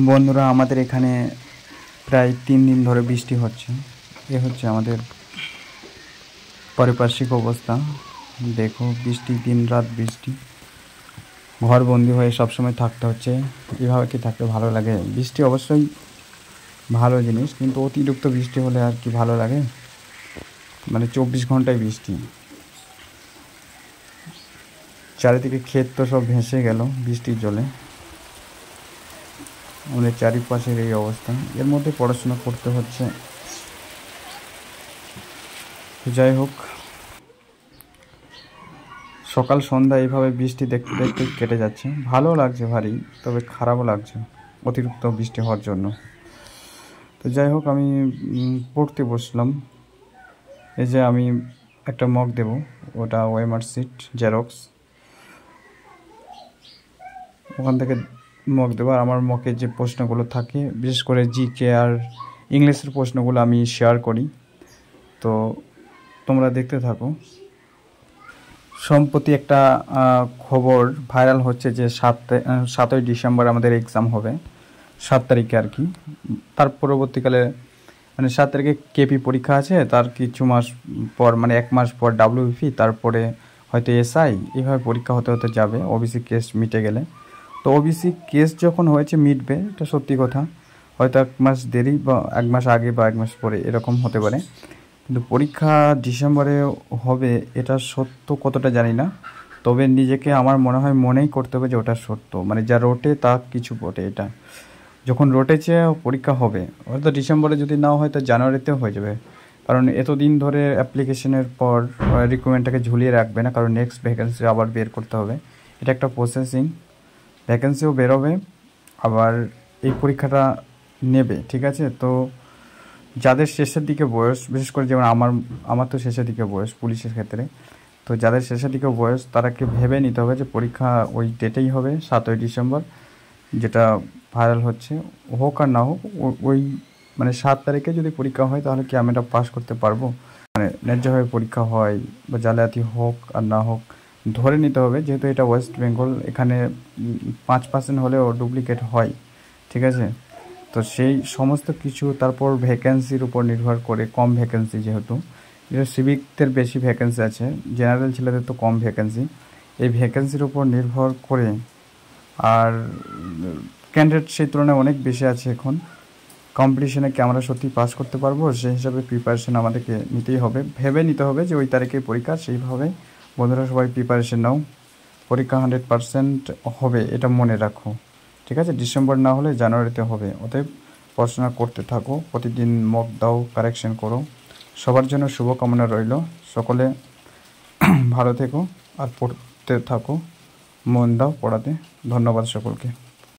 বন্ধুরা, আমাদের এখানে প্রায় 3 দিন ধরে বৃষ্টি হচ্ছে। এ হচ্ছে আমাদের পারিপার্শ্বিক অবস্থা। দেখো, বৃষ্টি, দিন রাত বৃষ্টি, ঘরবন্দি হয়ে সবসময় থাকতে হচ্ছে। এভাবে কি থাকতে ভালো লাগে? বৃষ্টি অবশ্যই ভালো জিনিস, কিন্তু অতিরিক্ত বৃষ্টি হলে আর কি ভালো লাগে? মানে 24 ঘন্টায় বৃষ্টি, চারিদিকে ক্ষেত তো সব ভেসে গেল বৃষ্টির জলে। আমাদের চারিপাশের এই অবস্থা, এর মধ্যে পড়াশোনা করতে হচ্ছে। যাই হোক, সকাল সন্ধ্যা এইভাবে বৃষ্টি দেখতে দেখতে কেটে যাচ্ছে। ভালো লাগছে ভারী, তবে খারাপও লাগছে অতিরিক্ত বৃষ্টি হওয়ার জন্য। তো যাই হোক, আমি পড়তে বসলাম। এই যে আমি একটা মক দেব, ওটা ওএমআর শিট জেরক্স, ওখান থেকে মক দেবো। আর আমার মকের যে প্রশ্নগুলো থাকে, বিশেষ করে জিকে আর ইংলিশের প্রশ্নগুলো আমি শেয়ার করি। তো তোমরা দেখতে থাকো। সম্প্রতি একটা খবর ভাইরাল হচ্ছে যে 7ই ডিসেম্বর আমাদের এক্সাম হবে, 7 তারিখে আর কি। তার পরবর্তীকালে মানে 7 তারিখে কেপি পরীক্ষা আছে, তার কিছু মাস পর মানে 1 মাস পর ডাব্লিউপি, তারপরে হয়তো এসআই, এইভাবে পরীক্ষা হতে হতে যাবে ওবিসি কেস মিটে গেলে। তো ওবিসি কেস যখন হয়েছে মিটবে, এটা সত্যি কথা। হয়তো 1 মাস দেরি বা 1 মাস আগে বা 1 মাস পরে এরকম হতে পারে, কিন্তু পরীক্ষা ডিসেম্বরে হবে এটা সত্য কতটা জানি না। তবে নিজেকে আমার মনে হয় মনেই করতে হবে যে ওটা সত্য, মানে যা রোটে তা কিছু বটে। এটা যখন রোটেছে পরীক্ষা হবে, হয়তো ডিসেম্বরে যদি নাও হয় তো জানুয়ারিতেও হয়ে যাবে। কারণ এতদিন ধরে অ্যাপ্লিকেশনের পর রিক্রুটমেন্টটাকে ঝুলিয়ে রাখবে না, কারণ নেক্সট ভ্যাকেন্সি আবার বের করতে হবে। এটা একটা প্রসেসিং, ভ্যাকেন্সিও বেরোবে, আবার এই পরীক্ষাটা নেবে, ঠিক আছে? তো যাদের শেষের দিকে বয়স, বিশেষ করে যেমন আমার তো শেষের দিকে বয়স পুলিশের ক্ষেত্রে, তো যাদের শেষের দিকে বয়স তারাকে ভেবে নিতে হবে যে পরীক্ষা ওই ডেটেই হবে, 7ই ডিসেম্বর, যেটা ভাইরাল হচ্ছে। হোক আর না হোক, ওই মানে 7 তারিখে যদি পরীক্ষা হয় তাহলে কি আমি এটা পাস করতে পারবো? মানে ন্যায্যভাবে পরীক্ষা হয় বা জালিয়াতি হোক আর না হোক, ধরে নিতে হবে যেহেতু এটা ওয়েস্ট বেঙ্গল, এখানে 5% হলেও ডুপ্লিকেট হয়, ঠিক আছে? তো সেই সমস্ত কিছু, তারপর ভ্যাকেন্সির উপর নির্ভর করে, কম ভ্যাকেন্সি যেহেতু, সিভিকদের বেশি ভ্যাকেন্সি আছে, জেনারেল ছেলেদের তো কম ভ্যাকেন্সি, এই ভ্যাকেন্সির উপর নির্ভর করে। আর ক্যান্ডিডেট সেই তুলনায় অনেক বেশি আছে এখন। কম্পিটিশনে কি আমরা সত্যি পাস করতে পারবো? সেই হিসাবে প্রিপারেশন আমাদেরকে নিতেই হবে, ভেবে নিতে হবে যে ওই তারিখে পরীক্ষা, সেইভাবে বন্ধুরা সবাই প্রিপারেশন নাও। পরীক্ষা 100% হবে, এটা মনে রাখো, ঠিক আছে? ডিসেম্বর না হলে জানুয়ারিতে হবে। অতএব পড়াশোনা করতে থাকো, প্রতিদিন মক দাও, কারেকশন করো। সবার জন্য শুভকামনা রইল। সকলে ভালো থেকো আর পড়তে থাকো, মন দাও পড়াতে। ধন্যবাদ সকলকে।